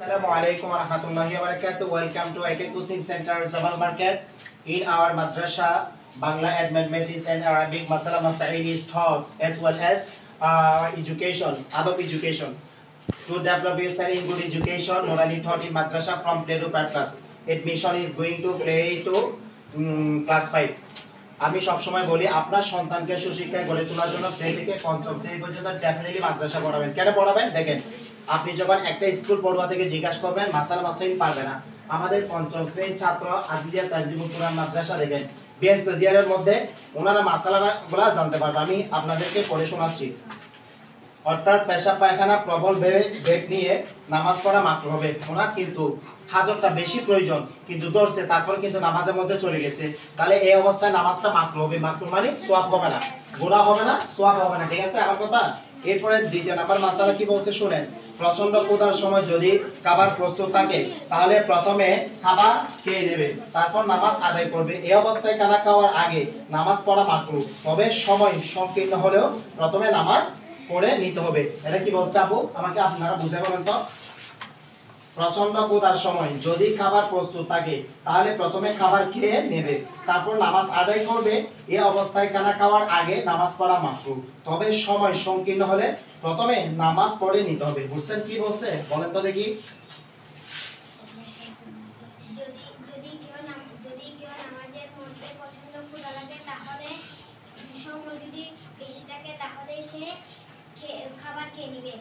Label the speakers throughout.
Speaker 1: Assalamualaikum warahmatullahi wabarakatuh. Welcome to IT Coaching Center Zabal Market. In our madrasa, Bangla and Mathematics and Arabic Masala Masail is taught, as well as education, adab education. To develop yourself in good education, morally taught in madrasa from play to purpose. Admission is going to play to class 5. আমি সব সময় বলি আপনার সন্তানকে সুশিক্ষায় গড়ে তোলার জন্য play থেকে পঞ্চম শ্রেণী পর্যন্ত ডেফিনেটলি মাদ্রাসা পড়াবেন। কেন পড়াবেন দেখেন, আপনি যখন একটা স্কুল পড়ুয়া থেকে জিজ্ঞাসা করবেন মাসাইল পারবে না। আমাদের পঞ্চম শ্রেণীর ছাত্র আজিজিয়া তাজিমুল কোরআন মাদ্রাসা দেখেন বিএস তাজিয়ারের মধ্যে ওনারা মাসালাগুলো জানতে পারবে। আমি আপনাদেরকে পড়ে শোনাচ্ছি। অর্থাৎ পেশাব পায়খানা প্রবল বেগ নিয়ে নামাজ পড়া মাকরুহ হবে। ওনার কিন্তু হাজতটা বেশি প্রয়োজন, কিন্তু ধরছে তারপর কিন্তু নামাজের মধ্যে চলে গেছে, তাহলে এই অবস্থায় নামাজটা মাকরুহ হবে। মাকরুহ মানে সোয়াব হবে না, গুনাহ হবে না, সোয়াব হবে না। ঠিক আছে আমার কথা? এরপরে দ্বিতীয় নাম্বার মাসালা কি বলছে শুনেন। প্রচন্ড ক্ষুধার সময় যদি খাবার প্রস্তুত থাকে তাহলে প্রথমে খাবার খেয়ে নেবে, তারপর নামাজ আদায় করবে। এই অবস্থায় খানা খাওয়ার আগে নামাজ পড়া মাকরুহ, তবে সময় সংকীর্ণ হলেও প্রথমে নামাজ পড়ে নিতে হবে। এটা কি বলছে আপু? আমাকে আপনারা বুঝাই বলেন তো। প্রচন্ড ক্ষুধার সময় যদি খাবার প্রস্তুত থাকে তাহলে প্রথমে খাবার খেয়ে নেবে, তারপর নামাজ আদায় করবে। এই অবস্থায় খানা খাওয়ার আগে নামাজ পড়া মাকরুহ, তবে সময় সংকীর্ণ হলে প্রথমে নামাজ পড়ে নিতে হবে। বুঝছেন কি বলছে বলেন তো দেখি।
Speaker 2: যদি কেউ নামাজের মধ্যে পছন্দ ক্ষুধা লাগে তাহলে সময় যদি বেশি থাকে তাহলে সে খাবার খেয়ে নেবে,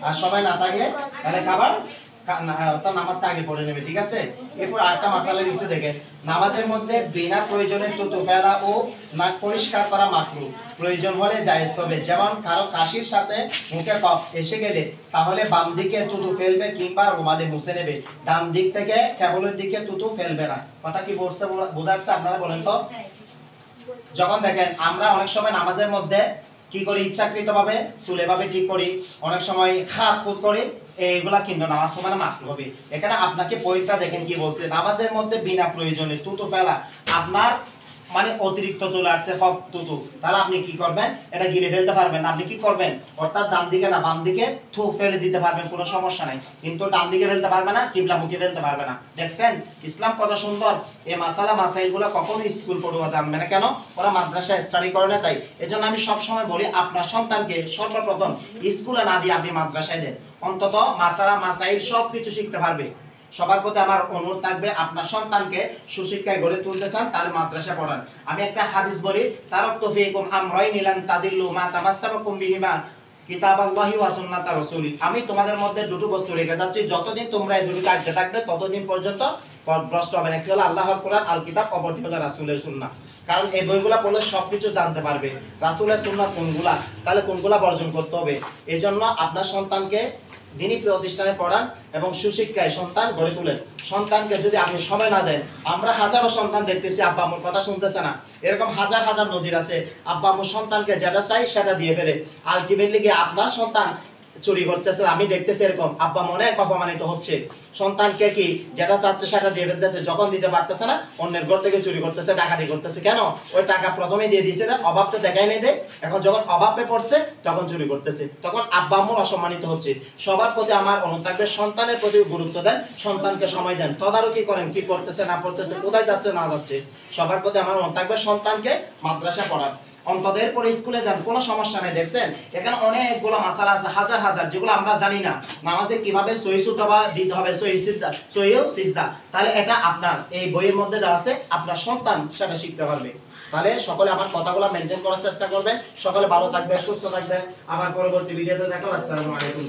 Speaker 1: আর সময় না থাকে তাহলে খাবার নামাজটা আগে পড়ে নেবে। ঠিক আছে? এরপর আরেকটা মাসালা দিচ্ছে দেখেন, নামাজের মধ্যে বিনা প্রয়োজনে থুতু ফেলা ও নাক পরিষ্কার করা মাকরুহ, প্রয়োজন হলে জায়েজ হবে। যেমন কারো কাশির সাথে মুখে কফ এসে গেলে তাহলে বাম দিকে থুতু ফেলবে কিংবা রুমালে মুছে নেবে, ডান দিক থেকে কেবলের দিকে থুতু ফেলবে না। কথা কি বলছে বোঝাচ্ছে আপনারা বলেন তো। যখন দেখেন আমরা অনেক সময় নামাজের মধ্যে কি করি, ইচ্ছাকৃত ভাবে চুলে ভাবে ঠিক করি, অনেক সময় খাত খুদ করি, এইগুলা কিন্তু নামাজ সময় মাকরুহ হবে। এখানে আপনাকে পয়েন্টটা দেখেন কি বলছে, নামাজের মধ্যে বিনা প্রয়োজনে থুতু ফেলা, আপনার মানে অতিরিক্ত চলে আসছে সব থুতু, তাহলে আপনি কি করবেন, এটা গিলে ফেলতে পারবেন। আপনি কি করবেন, অর্থাৎ ডান দিকে না বাম দিকে থু ফেলে দিতে পারবেন, কোনো সমস্যা নাই, কিন্তু ডান দিকে ফেলতে পারবে না, কিবলামুখী ফেলতে পারবে না। দেখছেন ইসলাম কত সুন্দর। এই মাসাইলগুলো কখনো স্কুল পড়ুয়া জানবে না, কেন? ওরা মাদ্রাসায় স্টাডি করে না। তাই এজন্য আমি সব সময় বলি আপনার সন্তানকে সর্বপ্রথম স্কুলে না দিয়ে আপনি মাদ্রাসায় দেন, অন্তত মাসাইল সবকিছু শিখতে পারবে। সবার প্রতি আমার অনুরোধ থাকবে, আপনার সন্তানকে সুশিক্ষায় গড়ে তুলতে চান তাহলে মাদ্রাসা পড়ান। আমি একটা হাদিস বলি, তারাকতু ফীকুম আমরাইন লান তাদিল্লু মা তামাসসাকুম বিহিমা কিতাবাল্লাহি ওয়া সুন্নাতা রাসূলি। আমি তোমাদের মধ্যে দুটো বস্তু রেখে যাচ্ছি, যতদিন তোমরা এই দুটো কাজে থাকবে ততদিন পর্যন্ত ভ্রষ্ট হবে না। একটি হলো আল্লাহর কোরআন আল কিতাব, অপরটি হলো রাসূলের সুন্নাহ। কারণ এই বইগুলা পড়লে সবকিছু জানতে পারবে। রাসূলের সুন্নাহ কোনগুলা, তাহলে কোনগুলা বর্জন করতে হবে। এজন্য আপনার সন্তানকে দিনী প্রতিষ্ঠানে পড়ান এবং সুশিক্ষায় সন্তান গড়ে তোলেন। সন্তানকে যদি আপনি সময় না দেন, আমরা হাজারো সন্তান দেখতেছি আব্বা আম্মুর কথা শুনতেছে না, এরকম হাজার হাজার নজির আছে। আব্বা আম্মুর সন্তানকে যেটা চাই সেটা দিয়ে ফেলে, আলটিমেটলি গিয়ে আপনার সন্তান চুরি করতেছে। আমি দেখতেছি এরকম আব্বা মনে অপমানিত হচ্ছে, সন্তানকে কি যেটা চাচ্ছে সেটা দিয়ে ফেলতেছে, যখন দিতে পারতেছে না অন্যের ঘর থেকে চুরি করতেছে, ডাকাতি করতেছে। কেন? ওই টাকা প্রথমে দিয়ে দিয়েছে না, অভাবটা দেখাই নেই দে, এখন যখন অভাবে পড়ছে তখন চুরি করতেছে, তখন আব্বা আম্মুর অসম্মানিত হচ্ছে। সবার প্রতি আমার অনুরোধ থাকবে, সন্তানের প্রতি গুরুত্ব দেন, সন্তানকে সময় দেন, তদারকি করেন কি করতেছে না করতেছে, কোথায় যাচ্ছে না যাচ্ছে। সবার প্রতি আমার অনুরোধ থাকবে, সন্তানকে মাদ্রাসা পড়ান, অন্তত এরপরে স্কুলে যান, কোনো সমস্যা নেই। দেখছেন এখানে অনেকগুলো মাসালা আছে, হাজার হাজার, যেগুলো আমরা জানি না। নামাজে কিভাবে সহি সুতবা দিতে হবে, সহি সিজদা, তাহলে এটা আপনার এই বইয়ের মধ্যে দেওয়া আছে, আপনার সন্তান সেটা শিখতে পারবে। তাহলে সকলে আমার কথাগুলো মেনটেন করার চেষ্টা করবেন। সকলে ভালো থাকবে, সুস্থ থাকবে। আবার পরবর্তী ভিডিওতে দেখা হবে। আসসালামু আলাইকুম।